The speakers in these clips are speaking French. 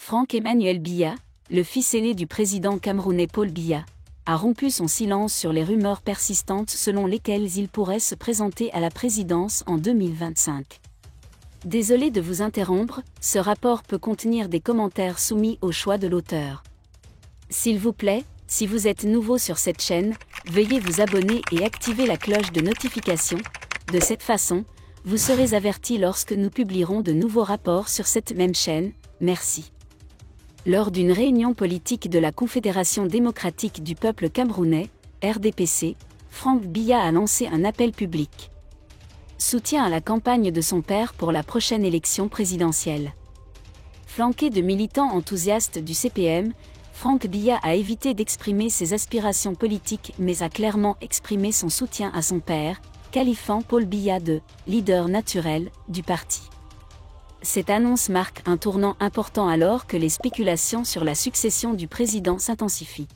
Franck-Emmanuel Biya, le fils aîné du président camerounais Paul Biya, a rompu son silence sur les rumeurs persistantes selon lesquelles il pourrait se présenter à la présidence en 2025. Désolé de vous interrompre, ce rapport peut contenir des commentaires soumis au choix de l'auteur. S'il vous plaît, si vous êtes nouveau sur cette chaîne, veuillez vous abonner et activer la cloche de notification. De cette façon, vous serez averti lorsque nous publierons de nouveaux rapports sur cette même chaîne. Merci. Lors d'une réunion politique de la Confédération démocratique du peuple camerounais, RDPC, Franck Biya a lancé un appel public. Soutien à la campagne de son père pour la prochaine élection présidentielle. Flanqué de militants enthousiastes du CPM, Franck Biya a évité d'exprimer ses aspirations politiques mais a clairement exprimé son soutien à son père, qualifiant Paul Biya de « leader naturel » du parti. Cette annonce marque un tournant important alors que les spéculations sur la succession du président s'intensifient.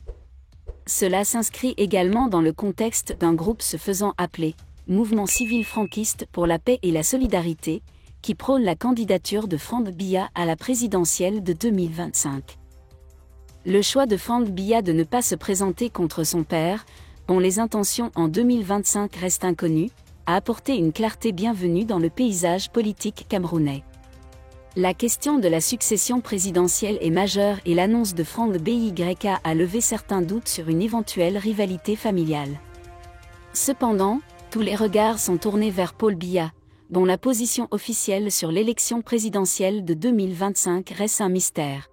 Cela s'inscrit également dans le contexte d'un groupe se faisant appeler « Mouvement civil franquiste pour la paix et la solidarité » qui prône la candidature de Franck Biya à la présidentielle de 2025. Le choix de Franck Biya de ne pas se présenter contre son père, dont les intentions en 2025 restent inconnues, a apporté une clarté bienvenue dans le paysage politique camerounais. La question de la succession présidentielle est majeure et l'annonce de Franck Biya a levé certains doutes sur une éventuelle rivalité familiale. Cependant, tous les regards sont tournés vers Paul Biya, dont la position officielle sur l'élection présidentielle de 2025 reste un mystère.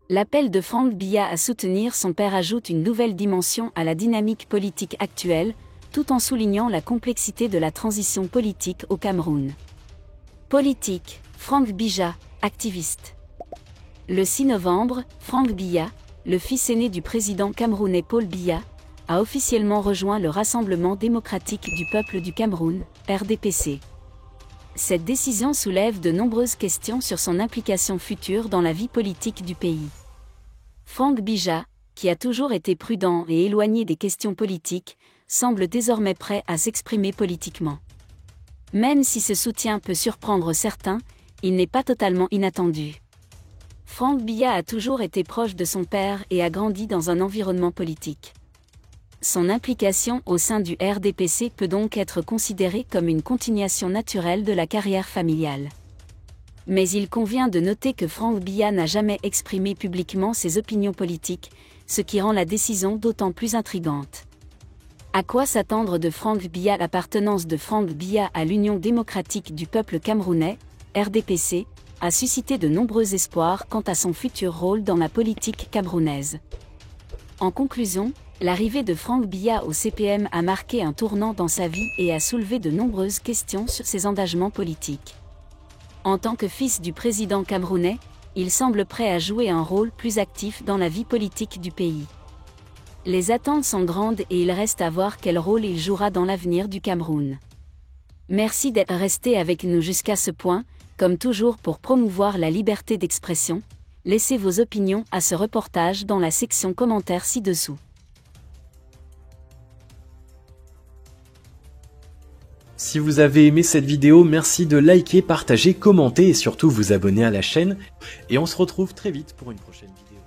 L'appel de Franck Biya à soutenir son père ajoute une nouvelle dimension à la dynamique politique actuelle, tout en soulignant la complexité de la transition politique au Cameroun. Politique. Franck Biya, activiste. Le 6 novembre, Franck Biya, le fils aîné du président camerounais Paul Biya, a officiellement rejoint le Rassemblement démocratique du peuple du Cameroun, RDPC. Cette décision soulève de nombreuses questions sur son implication future dans la vie politique du pays. Franck Biya, qui a toujours été prudent et éloigné des questions politiques, semble désormais prêt à s'exprimer politiquement. Même si ce soutien peut surprendre certains, il n'est pas totalement inattendu. Franck Biya a toujours été proche de son père et a grandi dans un environnement politique. Son implication au sein du RDPC peut donc être considérée comme une continuation naturelle de la carrière familiale. Mais il convient de noter que Franck Biya n'a jamais exprimé publiquement ses opinions politiques, ce qui rend la décision d'autant plus intrigante. À quoi s'attendre de Franck Biya? L'appartenance de Franck Biya à l'Union démocratique du peuple camerounais, RDPC, a suscité de nombreux espoirs quant à son futur rôle dans la politique camerounaise. En conclusion, l'arrivée de Franck Biya au CPM a marqué un tournant dans sa vie et a soulevé de nombreuses questions sur ses engagements politiques. En tant que fils du président camerounais, il semble prêt à jouer un rôle plus actif dans la vie politique du pays. Les attentes sont grandes et il reste à voir quel rôle il jouera dans l'avenir du Cameroun. Merci d'être resté avec nous jusqu'à ce point. Comme toujours pour promouvoir la liberté d'expression, laissez vos opinions à ce reportage dans la section commentaires ci-dessous. Si vous avez aimé cette vidéo, merci de liker, partager, commenter et surtout vous abonner à la chaîne. Et on se retrouve très vite pour une prochaine vidéo.